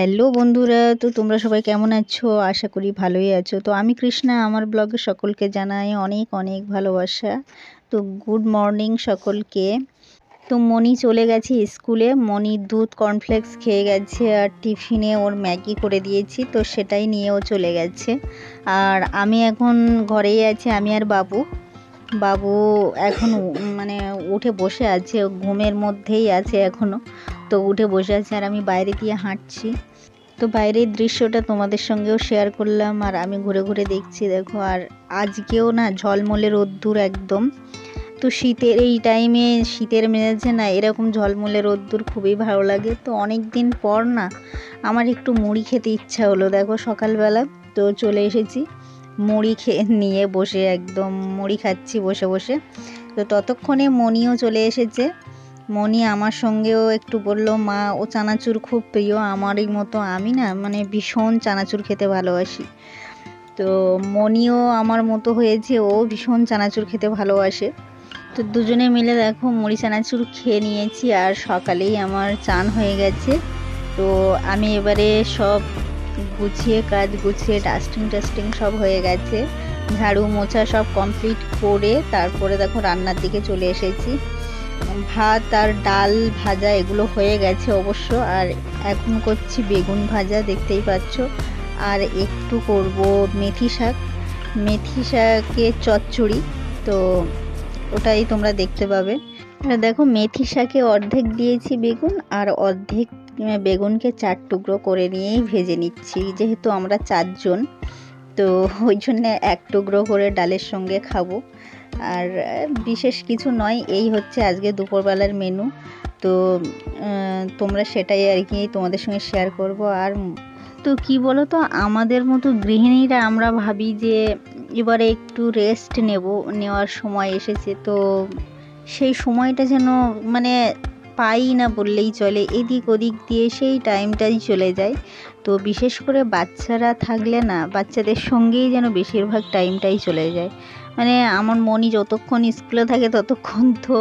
Hello বন্ধুরা, তো তোমরা সবাই কেমন আছো? আশা করি ভালোই আছো। তো আমি কৃষ্ণা, আমার ব্লগে সকলকে জানাই অনেক অনেক ভালোবাসা। তো গুড মর্নিং সকলকে। তো মনি চলে গেছে স্কুলে। মনি দুধ কর্নফ্লেক্স খেয়ে গেছে আর টিফিনে ওর ম্যাগি করে দিয়েছি, তো সেটাই নিয়েও চলে গেছে। আর আমি এখন ঘরেই আছি, আমি আর বাবু। বাবু এখন মানে উঠে বসে আছে, ঘুমের মধ্যেই আছে এখনও। তো উঠে বসে আছে আর আমি বাইরে দিয়ে হাঁটছি। তো বাইরের দৃশ্যটা তোমাদের সঙ্গেও শেয়ার করলাম আর আমি ঘুরে ঘুরে দেখছি। দেখো, আর আজকেও না ঝলমলে রোদ্দুর একদম। তো শীতের এই টাইমে, শীতের মেজাজে না এরকম ঝলমলে রোদ্দুর খুবই ভালো লাগে। তো অনেক দিন পর না আমার একটু মুড়ি খেতে ইচ্ছা হলো। দেখো সকালবেলা তো চলে এসেছি, মুড়ি নিয়ে বসে একদম মুড়ি খাচ্ছি বসে বসে। তো ততক্ষণে মনিও চলে এসেছে। মনি আমার সঙ্গেও একটু বলল, মা ও চানাচুর খুব প্রিয় আমারই মতো। আমি না মানে ভীষণ চানাচুর খেতে ভালোবাসি। তো মনিও আমার মতো হয়েছে, ও ভীষণ চানাচুর খেতে ভালোবাসে। তো দুজনে মিলে দেখো মুড়ি চানাচুর খেয়ে নিয়েছি আর সকালেই আমার চান হয়ে গেছে। তো আমি এবারে সব গুছিয়ে, কাজ গুছিয়ে, ডাস্টিং সব হয়ে গেছে, ঝাড়ু মোছা সব কমপ্লিট করে তারপরে দেখো রান্নার দিকে চলে এসেছি। ভাত আর ডাল ভাজা এগুলো হয়ে গেছে অবশ্য। আর এখন করছি বেগুন ভাজা, দেখতেই পাচ্ছ। আর একটু করব মেথি শাকের চচ্চড়ি। তো ওটাই তোমরা দেখতে পাবে। আর দেখো মেথি শাকে অর্ধেক দিয়েছি বেগুন, আর অর্ধেক বেগুনকে 4 টুকরো করে নিয়েই ভেজে নিচ্ছি, যেহেতু আমরা 4 জন। তো ওই জন্যে 1 টুকরো করে ডালের সঙ্গে খাবো। আর বিশেষ কিছু নয়, এই হচ্ছে আজকে দুপুরবেলার মেনু। তো তোমরা সেটাই আর কি তোমাদের সঙ্গে শেয়ার করব। আর তো কি বলো তো, আমাদের মতো গৃহিণীরা আমরা ভাবি যে এবারে একটু রেস্ট নেওয়ার সময় এসেছে। তো সেই সময়টা যেন মানে পাই না বললেই চলে, এদিক ওদিক দিয়ে সেই টাইমটাই চলে যায়। তো বিশেষ করে বাচ্চারা থাকলে না, বাচ্চাদের সঙ্গেই যেন বেশিরভাগ টাইমটাই চলে যায়। মানে আমার মনি যতক্ষণ স্কুলে থাকে ততক্ষণ তো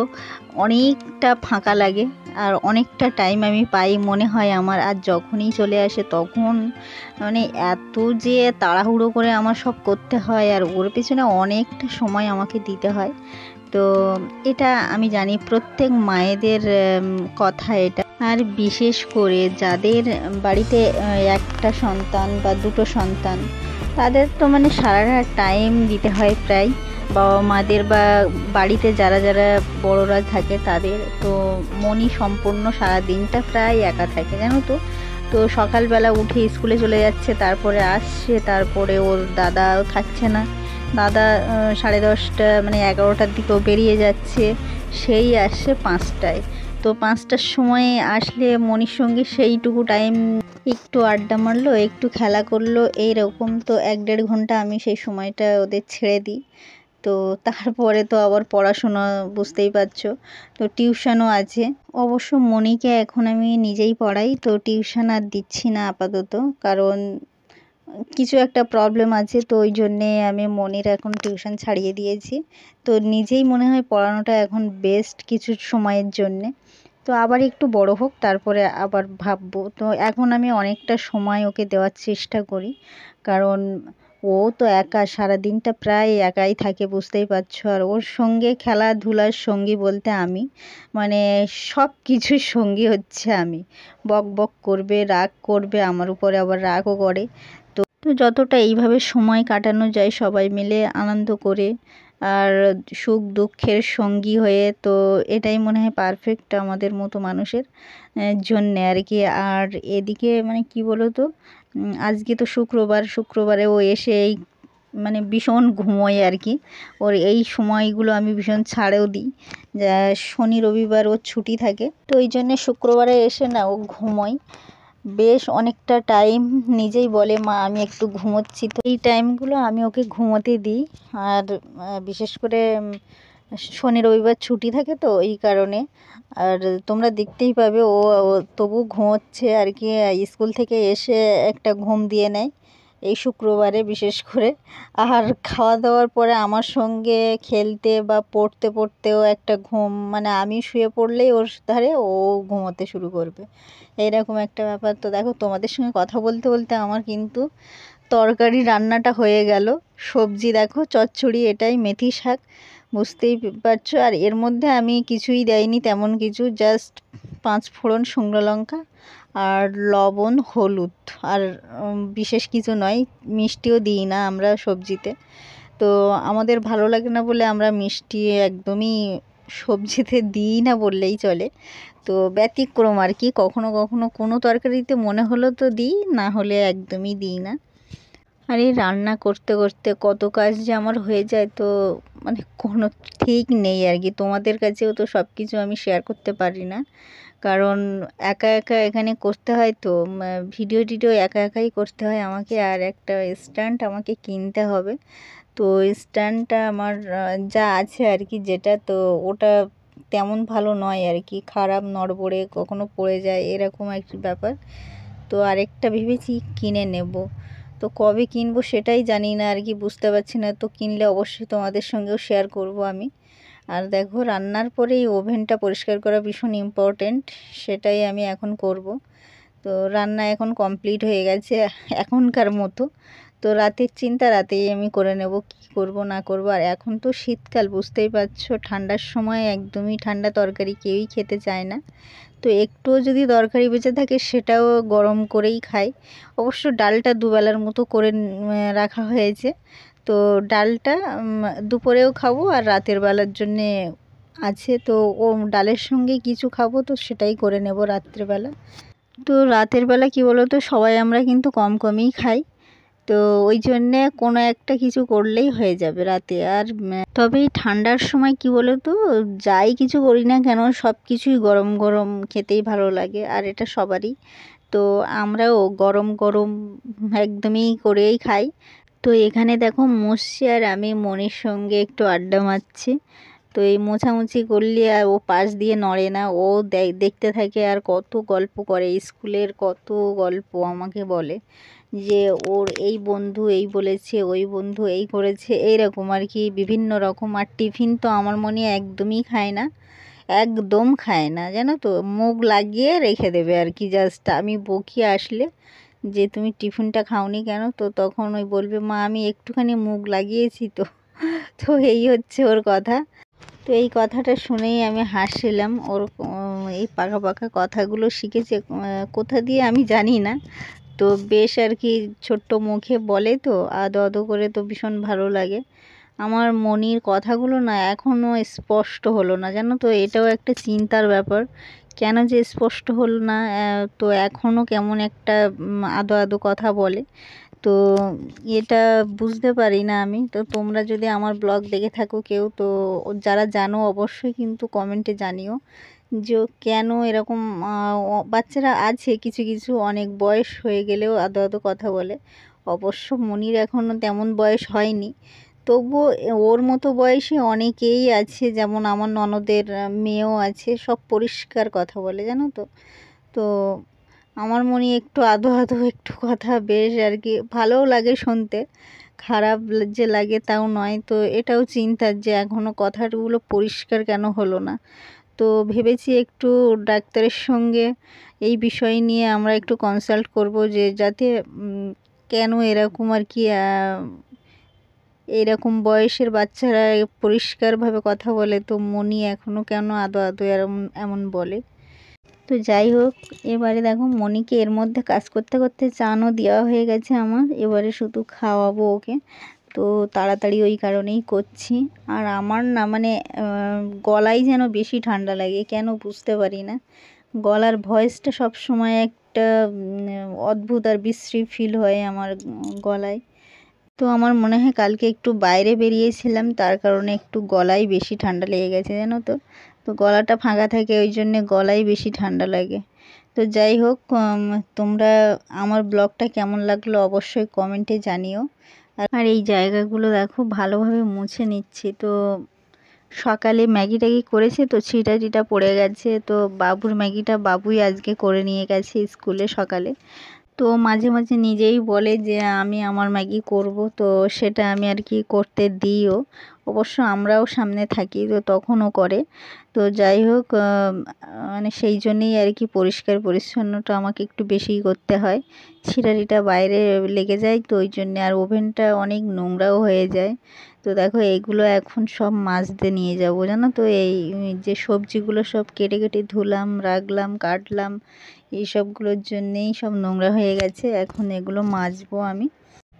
অনেকটা ফাঁকা লাগে আর অনেকটা টাইম আমি পাই মনে হয় আমার। আর যখনই চলে আসে তখন মানে এত যে তাড়াহুড়ো করে আমার সব করতে হয় আর ওর পেছনে অনেকটা সময় আমাকে দিতে হয়। তো এটা আমি জানি প্রত্যেক মায়েদের কথা এটা। আর বিশেষ করে যাদের বাড়িতে একটা সন্তান বা দুটো সন্তান, তাদের তো মানে সারাটা টাইম দিতে হয় প্রায় বাবা মাদের, বা বাড়িতে যারা যারা বড়রা থাকে তাদের। তো মনি সম্পূর্ণ সারা দিনটা প্রায় একা থাকে, জানো তো। তো সকালবেলা উঠে স্কুলে চলে যাচ্ছে, তারপরে আসছে, তারপরে ওর দাদাও থাকছে না। দাদা 10:30 মানে 11টার দিকেও বেরিয়ে যাচ্ছে, সেই আসছে 5টায়। তো 5টার সময় আসলে মনির সঙ্গে সেইটুকু টাইম একটু আড্ডা মারলো, একটু খেলা করলো, এইরকম। তো 1-1.5 ঘন্টা আমি সেই সময়টা ওদের ছেড়ে দিই। তো তারপরে তো আবার পড়াশোনা, বুঝতেই পারছো। তো টিউশনও আছে অবশ্য। মনিকে এখন আমি নিজেই পড়াই, তো টিউশন আর দিচ্ছি না আপাতত, কারণ কিছু একটা প্রবলেম আছে। তো ওই জন্যে আমি মনির এখন টিউশন ছাড়িয়ে দিয়েছি। তো নিজেই মনে হয় পড়ানোটা এখন বেস্ট কিছু সময়ের জন্যে। তো আবার একটু বড় হোক, তারপরে আবার ভাববো। তো এখন আমি অনেকটা সময় ওকে দেওয়ার চেষ্টা করি, কারণ ও তো একা সারাদিনটা প্রায় একাই থাকে, বুঝতেই পারছো। আর ওর সঙ্গে খেলাধুলার সঙ্গী বলতে আমি, মানে সব কিছুর সঙ্গী হচ্ছে আমি। বক বক করবে, রাগ করবে, আমার উপরে আবার রাগও করে। তো যতটা এইভাবে সময় কাটানো যায় সবাই মিলে আনন্দ করে আর সুখ দুঃখের সঙ্গী হয়ে, তো এটাই মনে হয় পারফেক্ট আমাদের মতো মানুষের জন্যে আর কি। আর এদিকে মানে কি বলো তো, আজকে তো শুক্রবারে ও এসে এই মানে ভীষণ ঘুমোয় আর কি। ওর এই সময়গুলো আমি ভীষণ ছাড়েও দিই, যা শনি রবিবার ওর ছুটি থাকে। তো ওই জন্যে শুক্রবারে এসে না ও ঘুমোয় বেশ অনেকটা টাইম। নিজেই বলে, মা আমি একটু ঘুমোচ্ছি। তো এই টাইমগুলো আমি ওকে ঘুমোতে দিই। আর বিশেষ করে শনি রবিবার ছুটি থাকে তো এই কারণে। আর তোমরা দেখতেই পাবে ও তবু ঘুমোচ্ছে আর কি, স্কুল থেকে এসে একটা ঘুম দিয়ে নেয়। এই শুক্রবারে বিশেষ করে। আর খাওয়া দাওয়ার পরে আমার সঙ্গে খেলতে বা পড়তে পড়তেও একটা ঘুম, মানে আমি শুয়ে পড়লেই ওর ধারে ও ঘুমোতে শুরু করবে, এইরকম একটা ব্যাপার। তো দেখো তোমাদের সঙ্গে কথা বলতে বলতে আমার কিন্তু তরকারি রান্নাটা হয়ে গেল। সবজি দেখো চচ্চড়ি, এটাই মেথি শাক, বুঝতেই পারছো। আর এর মধ্যে আমি কিছুই দেয়নি তেমন কিছু, জাস্ট 5 ফোড়ন, শুকনো লঙ্কা আর লবণ, হলুদ, আর বিশেষ কিছু নয়। মিষ্টিও দিই না আমরা সবজিতে, তো আমাদের ভালো লাগে না বলে আমরা মিষ্টি একদমই সবজিতে দিই না বললেই চলে। তো ব্যতিক্রম আর কি, কখনো কখনো কোনো তরকারিতে মনে হলো তো দিই, না হলে একদমই দিই না। আর এই রান্না করতে করতে কত কাজ যে আমার হয়ে যায়, তো মানে কোনো ঠিক নেই আর কি। তোমাদের কাছেও তো সব কিছু আমি শেয়ার করতে পারি না, কারণ একা একা এখানে করতে হয়, তো ভিডিও টিডিও একা একাই করতে হয় আমাকে। আর একটা স্ট্যান্ড আমাকে কিনতে হবে, তো স্ট্যান্ডটা আমার যা আছে আর কি, যেটা, তো ওটা তেমন ভালো নয় আর কি, খারাপ, নড়বড়ে, কখনো পড়ে যায়, এরকম একটি ব্যাপার। তো আরেকটা ভেবেছি কিনে নেব, তো কবে কিনবো সেটাই জানি না আর কি, বুঝতে পারছি না। তো কিনলে অবশ্যই তোমাদের সঙ্গেও শেয়ার করব আমি। আর দেখো রান্নার পরে এই ওভেনটা পরিষ্কার করা ভীষণ ইম্পর্ট্যান্ট, সেটাই আমি এখন করব। তো রান্না এখন কমপ্লিট হয়ে গেছে এখনকার মতো, তো রাতের চিন্তা রাতেই আমি করে নেব কি করব না করব। আর এখন তো শীতকাল, বুঝতেই পারছো, ঠান্ডার সময় একদমই ঠান্ডা তরকারি কেউই খেতে চায় না, তো একটুও যদি তরকারি বেঁচে থাকে সেটাও গরম করেই খাই। অবশ্য ডালটা দুবেলার মতো করে রাখা হয়েছে, তো ডালটা দুপুরেও খাবো আর রাতের বেলার জন্যে আছে, তো ও ডালের সঙ্গে কিছু খাবো, তো সেটাই করে নেব রাত্রেবেলা। তো রাতের বেলা কি বলো তো, সবাই আমরা কিন্তু কম কমই খাই, তো ওই জন্যে কোনো একটা কিছু করলেই হয়ে যাবে রাতে। আর তবে এই ঠান্ডার সময় কি বলো তো, যাই কিছু করি না কেন সব কিছুই গরম গরম খেতেই ভালো লাগে, আর এটা সবারই। তো আমরাও গরম গরম একদমই করেই খাই। তো এখানে দেখো মুছছি আর আমি মনির সঙ্গে একটু আড্ডা মারছি। তো এই মোছামুছি করলে আর ও পাশ দিয়ে নড়ে না, ও দেখতে থাকে আর কত গল্প করে, স্কুলের কত গল্প আমাকে বলে, যে ওর এই বন্ধু এই বলেছে, ওই বন্ধু এই করেছে, এই রকম আর কি, বিভিন্ন রকম। আর টিফিন তো আমার মনে একদমই খায় না, একদম খায় না, জানো তো, মুখ লাগিয়ে রেখে দেবে আর কি। জাস্ট আমি বকি আসলে যে তুমি টিফিনটা খাওনি কেন, তো তখন ওই বলবে মা আমি একটুখানি মুখ লাগিয়েছি তো। তো এই হচ্ছে ওর কথা। তো এই কথাটা শুনেই আমি হাসছিলাম, ওর এই পাকা পাকা কথাগুলো শিখেছে কোথা দিয়ে আমি জানি না, তো বেশ আর কি ছোট্ট মুখে বলে, তো আদো আদো করে, তো ভীষণ ভালো লাগে। আমার মনির কথাগুলো না এখনও স্পষ্ট হলো না, জানো তো, এটাও একটা চিন্তার ব্যাপার, কেন যে স্পষ্ট হলো না। তো এখনও কেমন একটা আদো আদো কথা বলে, তো এটা বুঝতে পারি না আমি। তো তোমরা যদি আমার ব্লগ দেখে থাকো কেউ, তো যারা জানো অবশ্যই কিন্তু কমেন্টে জানিও যে কেন এরকম। বাচ্চারা আছে কিছু কিছু, অনেক বয়স হয়ে গেলেও আদো আদো কথা বলে। অবশ্য মনির এখনও তেমন বয়স হয়নি, তবুও ওর মতো বয়সী অনেকেই আছে, যেমন আমার ননদের মেয়েও আছে, সব পরিষ্কার কথা বলে, জানো তো। তো আমার মনে একটু আধো আধো একটু কথা বেশ আর কি ভালোও লাগে শুনতে, খারাপ যে লাগে তাও নয়। তো এটাও চিন্তার যে এখনও কথাগুলো পরিষ্কার কেন হলো না। তো ভেবেছি একটু ডাক্তারের সঙ্গে এই বিষয় নিয়ে আমরা একটু কনসাল্ট করব, যে যাতে কেন এরকম আর কি, এরকম বয়সের বাচ্চারা পরিষ্কারভাবে কথা বলে, তো মনি এখনও কেন আদো আদো এরম এমন বলে। তো যাই হোক, এবারে দেখো মনিকে এর মধ্যে কাজ করতে করতে চানও দেওয়া হয়ে গেছে আমার, এবারে শুধু খাওয়াবো ওকে, তো তাড়াতাড়ি ওই কারণেই করছি। আর আমার না মানে গলায় যেন বেশি ঠান্ডা লাগে, কেন বুঝতে পারি না, গলার ভয়েসটা সব সময় একটা অদ্ভুত আর বিশ্রী ফিল হয় আমার গলায়। তো আমার মনে হয় কালকে একটু বাইরে বেরিয়েছিলাম, তার কারণে একটু গলায় বেশি ঠান্ডা লেগে গেছে, জানো তো। তো গলাটা ফাঁকা থাকে, ওই জন্যে গলায় বেশি ঠান্ডা লাগে। তো যাই হোক, তোমরা আমার ব্লগটা কেমন লাগলো অবশ্যই কমেন্টে জানিও। আর এই জায়গাগুলো দেখো ভালোভাবে মুছে নিচ্ছি। তো সকালে ম্যাগি ট্যাগি করেছে, তো ছিটা টিটা পড়ে গেছে, তো বাবুর ম্যাগিটা বাবুই আজকে করে নিয়ে গেছে স্কুলে সকালে। তো মাঝে মাঝে নিজেই বলে যে আমি আমার ম্যাগি করব, তো সেটা আমি আর কি করতে দিইও। অবশ্য আমরাও সামনে থাকি তো তখনও করে। তো যাই হোক, মানে সেই জন্যেই আর কি পরিষ্কার পরিচ্ছন্নটা আমাকে একটু বেশিই করতে হয়। ছিটারিটা বাইরে লেগে যায়, তো ওই জন্যে আর ওভেনটা অনেক নোংরাও হয়ে যায়। তো দেখো এইগুলো এখন সব মাজতে নিয়ে যাবো, জানো তো। এই যে সবজিগুলো সব কেটে কেটে ধুলাম, রাখলাম, কাটলাম, এই সবগুলোর জন্যেই সব নোংরা হয়ে গেছে। এখন এগুলো মাজবো আমি।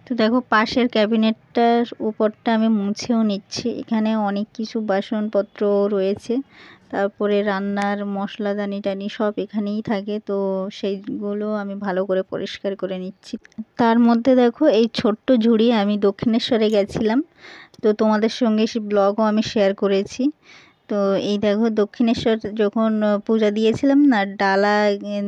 তো দেখো পাশের ক্যাবিনেটটার উপরটা আমি মুছেও নিচ্ছি। এখানে অনেক কিছু বাসনপত্র রয়েছে, তারপরে রান্নার মশলাদানি টানি সব এখানেই থাকে, তো সেইগুলো আমি ভালো করে পরিষ্কার করে নিচ্ছি। তার মধ্যে দেখো এই ছোট্ট ঝুড়ি, আমি দক্ষিণেশ্বরে গেছিলাম, তো তোমাদের সঙ্গে সেই ব্লগও আমি শেয়ার করেছি। তো এই দেখো দক্ষিণেশ্বর যখন পূজা দিয়েছিলাম না, ডালা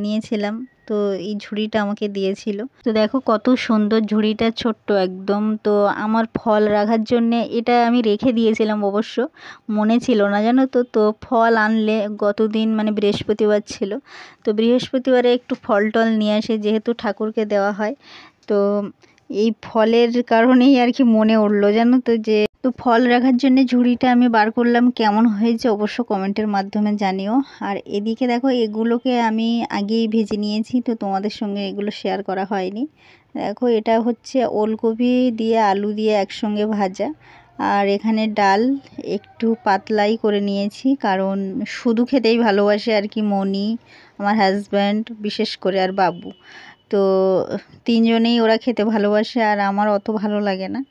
নিয়েছিলাম, তো এই ঝুড়িটা আমাকে দিয়েছিল। তো দেখো কত সুন্দর ঝুড়িটা, ছোট্ট একদম। তো আমার ফল রাখার জন্যে এটা আমি রেখে দিয়েছিলাম, অবশ্য মনে ছিল না, জানো তো। তো ফল আনলে গতদিন মানে বৃহস্পতিবার ছিল, তো বৃহস্পতিবারে একটু ফল টল নিয়ে আসে, যেহেতু ঠাকুরকে দেওয়া হয়। তো এই ফলের কারণেই আর কি মনে উঠলো, জানো তো, যে তো ফল রাখার জন্য ঝুড়িটা আমি বার করলাম। কেমন হয়েছে অবশ্য কমেন্টের মাধ্যমে জানিও। আর এদিকে দেখো এগুলোকে আমি আগেই ভেজে নিয়েছি, তো তোমাদের সঙ্গে এগুলো শেয়ার করা হয়নি। দেখো এটা হচ্ছে ওলকপি দিয়ে আলু দিয়ে একসঙ্গে ভাজা, আর এখানে ডাল একটু পাতলাই করে নিয়েছি, কারণ শুধু খেতেই ভালোবাসে আর কি মনি, আমার হাজব্যান্ড বিশেষ করে, আর বাবু। তো তিনজনেই ওরা খেতে ভালোবাসে, আর আমার অত ভালো লাগে না।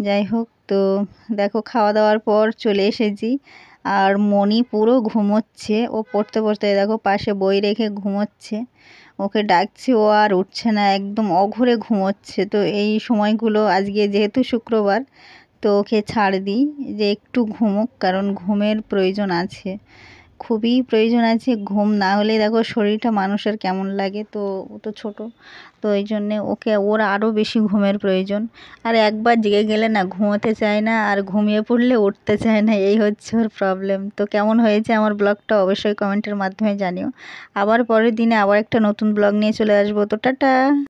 যাই হোক, তো দেখো খাওয়া দাওয়ার পর চলে এসেছি, আর মনি পুরো ঘুমোচ্ছে। ও পড়তে পড়তে দেখো পাশে বই রেখে ঘুমোচ্ছে। ওকে ডাকছি, ও আর উঠছে না, একদম অঘরে ঘুমোচ্ছে। তো এই সময়গুলো আজকে যেহেতু শুক্রবার, তো ওকে ছাড় দিই যে একটু ঘুমোক, কারণ ঘুমের প্রয়োজন আছে, খুবই প্রয়োজন আছে। ঘুম না হলে দেখো শরীরটা মানুষের কেমন লাগে। তো ও তো ছোটো, তো এই জন্যে ওর আরও বেশি ঘুমের প্রয়োজন। আর একবার জেগে গেলে না ঘুমোতে চায় না, আর ঘুমিয়ে পড়লে উঠতে চায় না, এই হচ্ছে ওর প্রবলেম। তো কেমন হয়েছে আমার ব্লগটা অবশ্যই কমেন্টের মাধ্যমে জানিও। আবার পরের দিনে আবার একটা নতুন ব্লগ নিয়ে চলে আসবো। তো টাটা।